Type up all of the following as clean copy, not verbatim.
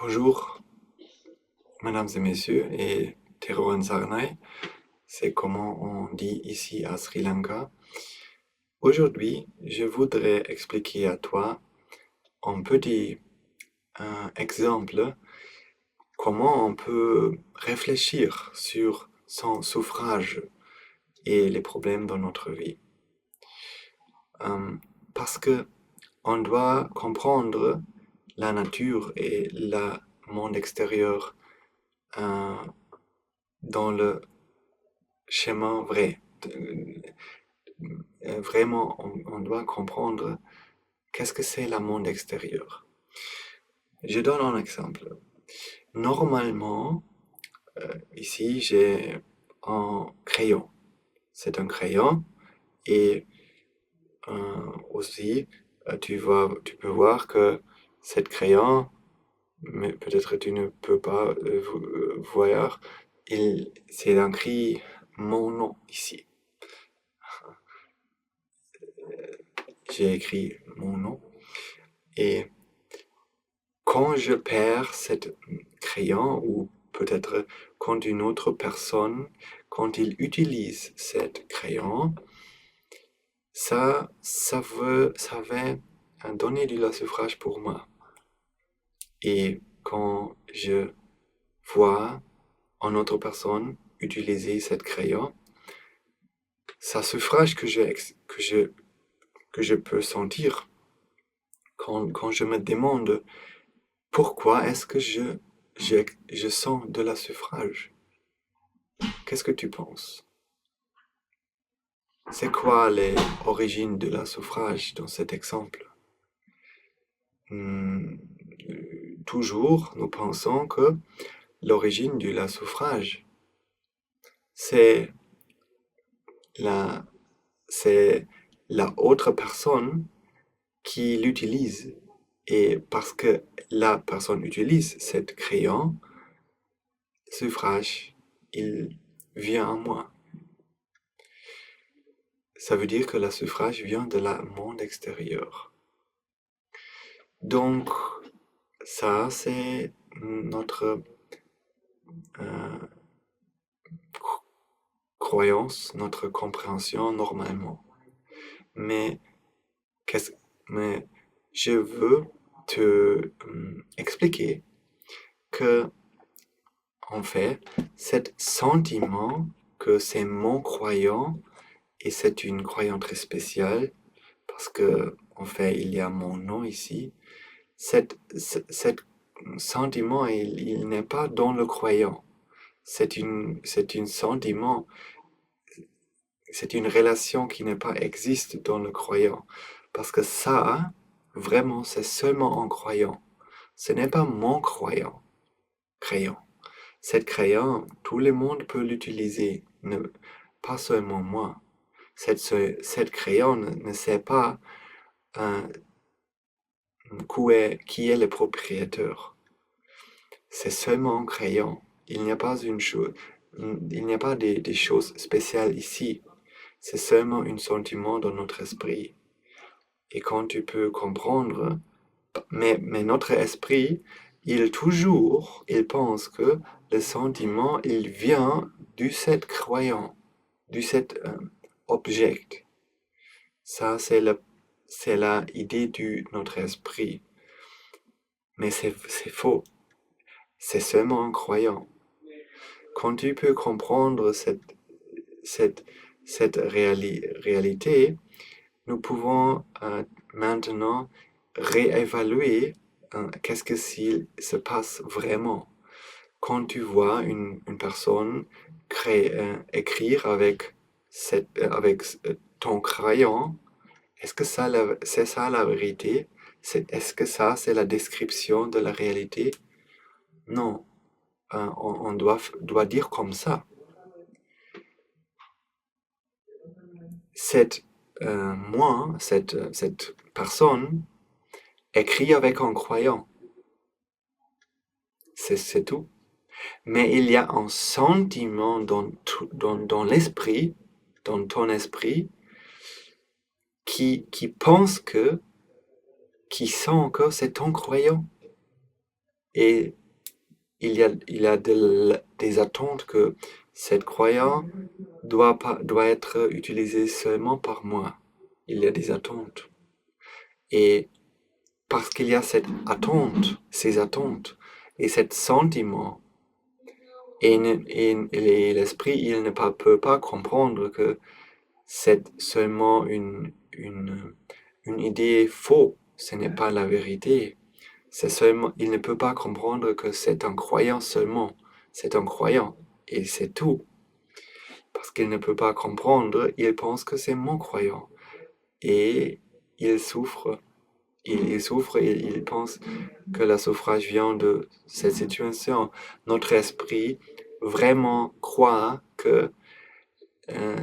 Bonjour, mesdames et messieurs, et Teruan Sarnai, c'est comment on dit ici à Sri Lanka. Aujourd'hui, je voudrais expliquer à toi un petit exemple comment on peut réfléchir sur son suffrage et les problèmes dans notre vie. Parce que on doit comprendre la nature et le monde extérieur dans le chemin vrai. Vraiment, on doit comprendre qu'est-ce que c'est le monde extérieur. Je donne un exemple. Normalement, ici, j'ai un crayon. C'est un crayon et aussi, tu peux voir que cet crayon, mais peut-être tu ne peux pas voir, c'est écrit mon nom ici. J'ai écrit mon nom et quand je perds cet crayon ou peut-être quand une autre personne, quand il utilise cet crayon, ça va donner du suffrage pour moi. Et quand je vois une autre personne utiliser cet crayon, ça suffrage que je peux sentir quand je me demande pourquoi est-ce que je sens de la suffrage. Qu'est-ce que tu penses? C'est quoi les origines de la suffrage dans cet exemple? Toujours, nous pensons que l'origine du suffrage, c'est la, c'est la autre personne qui l'utilise. Et parce que la personne utilise cet crayon, suffrage, il vient à moi. Ça veut dire que le suffrage vient de la monde extérieur. Donc, ça, c'est notre croyance, notre compréhension normalement. Mais, mais je veux te expliquer que, en fait, cet sentiment que c'est mon croyant, et c'est une croyance très spéciale, parce que, en fait, il y a mon nom ici, cet sentiment, il n'est pas dans le croyant. C'est un sentiment, c'est une relation qui n'est pas existe dans le croyant. Parce que ça, vraiment, c'est seulement en croyant. Ce n'est pas mon crayon. Cette crayon, tout le monde peut l'utiliser, pas seulement moi. Cette crayon ne sait pas qui est le propriétaire. C'est seulement un crayon. Il n'y a pas il n'y a pas des choses spéciales ici. C'est seulement un sentiment dans notre esprit. Et quand tu peux comprendre, mais notre esprit, il pense que le sentiment, il vient du cet croyant, du cet objet. Ça, c'est la idée de notre esprit. Mais c'est faux. C'est seulement un croyant. Quand tu peux comprendre cette réalité, nous pouvons maintenant réévaluer qu'est-ce que s'il se passe vraiment. Quand tu vois une personne écrire avec ton crayon, est-ce que c'est ça la vérité? Est-ce que ça, c'est la description de la réalité? Non, on doit dire comme ça. Cette personne écrit avec un crayon. C'est tout. Mais il y a un sentiment dans l'esprit, dans ton esprit, qui pense qui sent que c'est ton crayon. Et il y a des attentes que cette croyance doit être utilisée seulement par moi. Il y a des attentes. Et parce qu'il y a cette attente, ces attentes, et ce sentiment, et l'esprit, il ne peut pas comprendre que c'est seulement une idée fausse, ce n'est pas la vérité. C'est seulement, il ne peut pas comprendre que c'est un croyant seulement. C'est un croyant, et c'est tout. Parce qu'il ne peut pas comprendre, il pense que c'est mon croyant. Et il souffre. Il souffre et il pense que le souffrage vient de cette situation. Notre esprit vraiment croit que euh,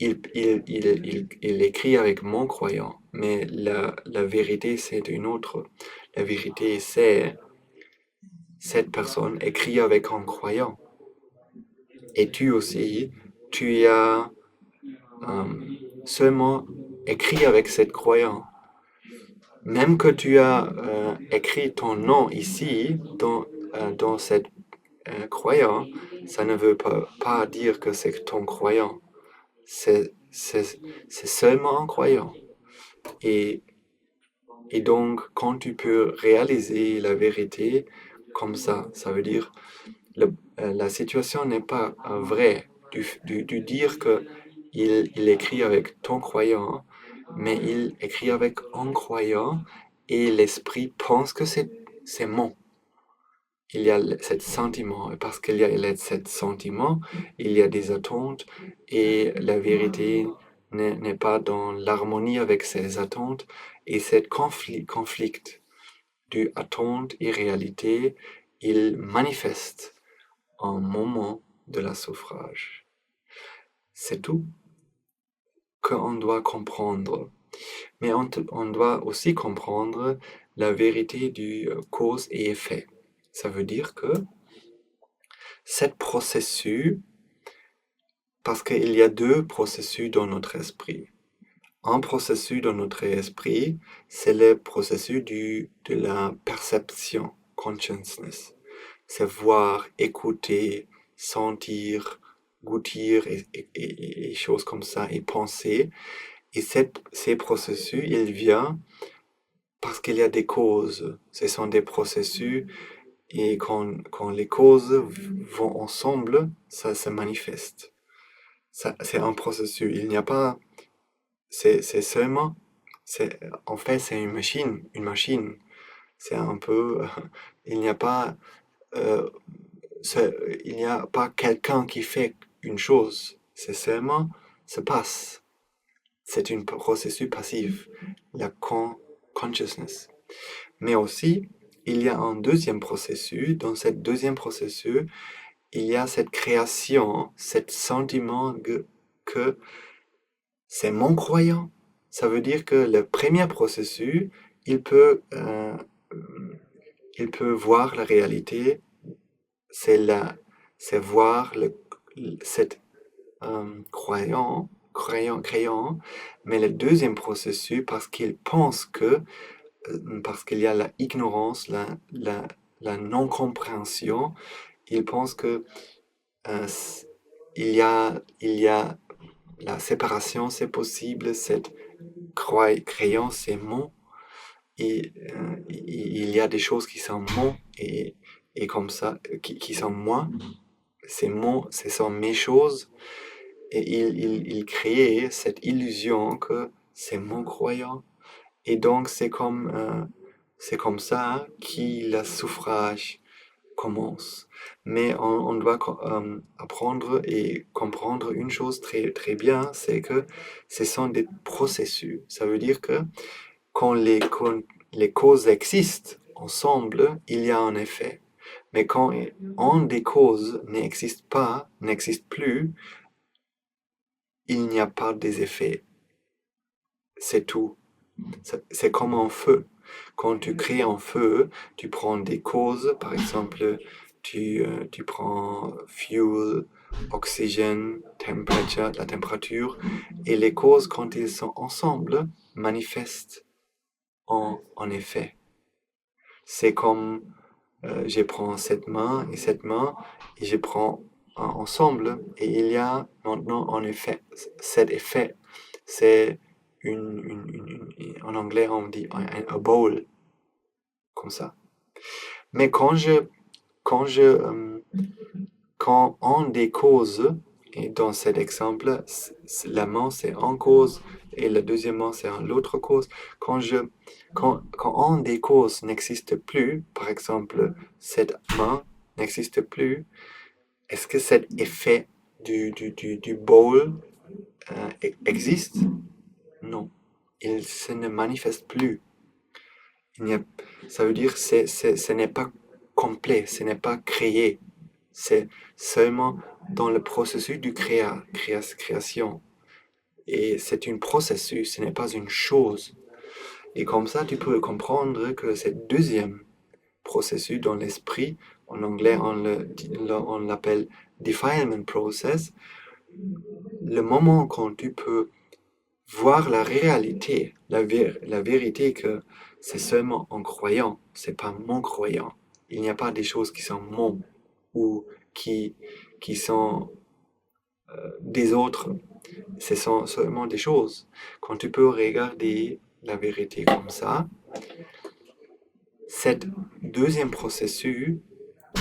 il écrit avec mon croyant, mais la vérité c'est une autre. La vérité c'est cette personne écrit avec un croyant. Et tu aussi, tu as euh, seulement écrit avec cette croyant. Même que tu as écrit ton nom ici, dans cette croyant, ça ne veut pas dire que c'est ton croyant. C'est seulement un croyant. Et, et donc, quand tu peux réaliser la vérité comme ça veut dire la situation n'est pas vraie. Du dire que il écrit avec ton croyant, mais il écrit avec un croyant et l'esprit pense que c'est mon. Il y a ce sentiment, et parce qu'il y a ce sentiment, il y a des attentes, et la vérité n'est pas dans l'harmonie avec ces attentes, et ce conflit du attente et réalité, il manifeste un moment de la souffrage. C'est tout qu'on doit comprendre. Mais on doit aussi comprendre la vérité du cause et effet. Ça veut dire que cet processus, parce qu'il y a deux processus dans notre esprit. Un processus dans notre esprit, c'est le processus de la perception, consciousness. C'est voir, écouter, sentir, goûter et choses comme ça, et penser. Et ces processus, ils viennent parce qu'il y a des causes. Ce sont des processus et quand les causes vont ensemble, ça se manifeste. C'est un processus. Il n'y a pas... C'est seulement... En fait, c'est une machine. Une machine. C'est un peu... il n'y a pas... euh, il n'y a pas quelqu'un qui fait une chose. C'est seulement... se passe. C'est un processus passif. La consciousness. Mais aussi, il y a un deuxième processus. Dans ce deuxième processus, il y a cette création, ce sentiment que c'est mon croyant. Ça veut dire que le premier processus, il peut, euh, il peut voir la réalité, c'est voir cette croyant, mais le deuxième processus, parce qu'il pense que parce qu'il y a la ignorance, la non-compréhension, il pense que euh, il y a la séparation, c'est possible, cette croyance, c'est mon, et il y a des choses qui sont mon, et comme ça, qui sont moi, c'est mon, ce sont mes choses, et il crée cette illusion que c'est mon croyant. Et donc, c'est comme ça que le souffrage commence. Mais on doit apprendre et comprendre une chose très, très bien, c'est que ce sont des processus. Ça veut dire que quand les causes existent ensemble, il y a un effet. Mais quand une des causes n'existe plus, il n'y a pas des effets. C'est tout. C'est comme un feu. Quand tu crées un feu, tu prends des causes, par exemple, tu prends fuel, oxygène, la température, et les causes, quand ils sont ensemble, manifestent en effet. C'est comme je prends cette main et je prends ensemble et il y a maintenant en effet cet effet. C'est en anglais on dit a bowl, comme ça. Mais quand je, quand on décause, et dans cet exemple, la main c'est en cause et la deuxième main c'est en l'autre cause. Quand on décause n'existe plus, par exemple, cette main n'existe plus, est-ce que cet effet du bowl existe? Non. Il se ne manifeste plus. Ça veut dire que ce n'est pas complet, ce n'est pas créé. C'est seulement dans le processus de création. Et c'est un processus, ce n'est pas une chose. Et comme ça, tu peux comprendre que ce deuxième processus dans l'esprit, en anglais on l'appelle defilement process, le moment quand tu peux voir la réalité, la vérité que c'est seulement en croyant, c'est pas mon croyant. Il n'y a pas des choses qui sont mon ou qui sont des autres. Ce sont seulement des choses. Quand tu peux regarder la vérité comme ça, cet deuxième processus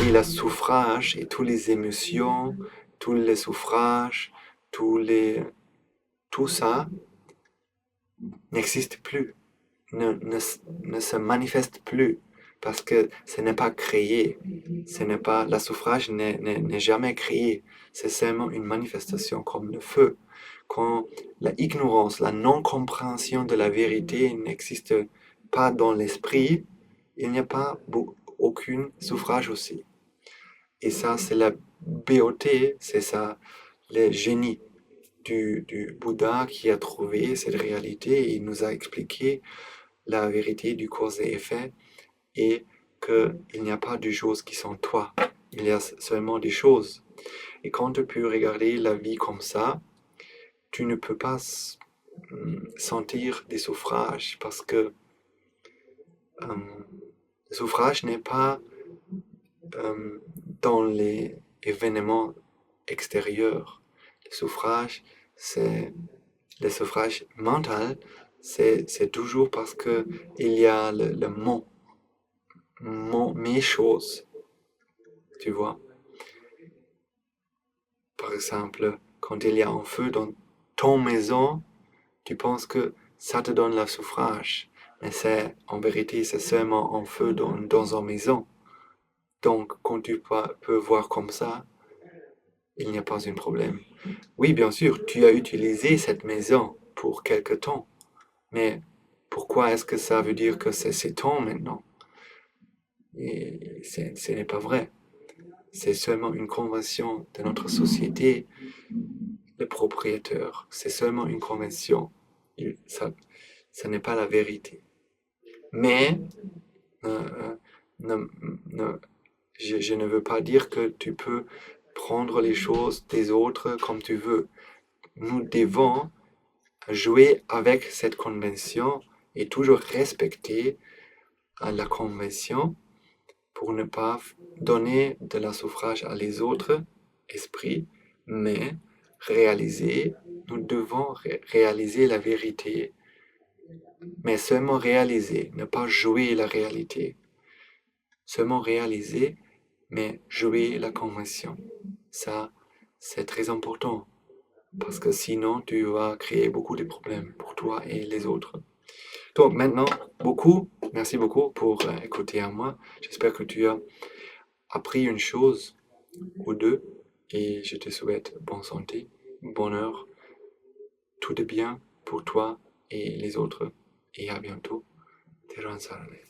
et le souffrage et toutes les émotions, tous les souffrages, tout ça n'existe plus, ne se manifeste plus parce que ce n'est pas créé. La souffrage n'est jamais créé. C'est seulement une manifestation comme le feu. Quand l'ignorance, la non-compréhension de la vérité n'existe pas dans l'esprit, il n'y a pas aucun souffrage aussi. Et ça, c'est la beauté, c'est ça, le génie du Bouddha qui a trouvé cette réalité. Il nous a expliqué la vérité du cause et effet et qu'il n'y a pas de choses qui sont toi. Il y a seulement des choses. Et quand tu peux regarder la vie comme ça, tu ne peux pas sentir des souffrages parce que le souffrage n'est pas dans les événements extérieurs. Le souffrage, le souffrage mental, c'est toujours parce que il y a le mes choses, tu vois. Par exemple, quand il y a un feu dans ton maison, tu penses que ça te donne le souffrage. Mais en vérité, c'est seulement un feu dans une maison. Donc, quand tu peux voir comme ça, il n'y a pas de problème. Oui, bien sûr, tu as utilisé cette maison pour quelque temps. Mais pourquoi est-ce que ça veut dire que c'est ton maintenant? Et ce n'est pas vrai. C'est seulement une convention de notre société, le propriétaire. C'est seulement une convention. Ça n'est pas la vérité. Mais je ne veux pas dire que tu peux prendre les choses des autres comme tu veux. Nous devons jouer avec cette convention et toujours respecter la convention pour ne pas donner de la souffrage à les autres esprits, mais nous devons réaliser la vérité, mais seulement réaliser, ne pas jouer la réalité. Seulement réaliser, mais jouer la convention. Ça, c'est très important, parce que sinon, tu vas créer beaucoup de problèmes pour toi et les autres. Donc maintenant, merci beaucoup pour écouter à moi. J'espère que tu as appris une chose ou deux et je te souhaite bonne santé, bonheur, tout de bien pour toi et les autres et à bientôt. Teran Sarane.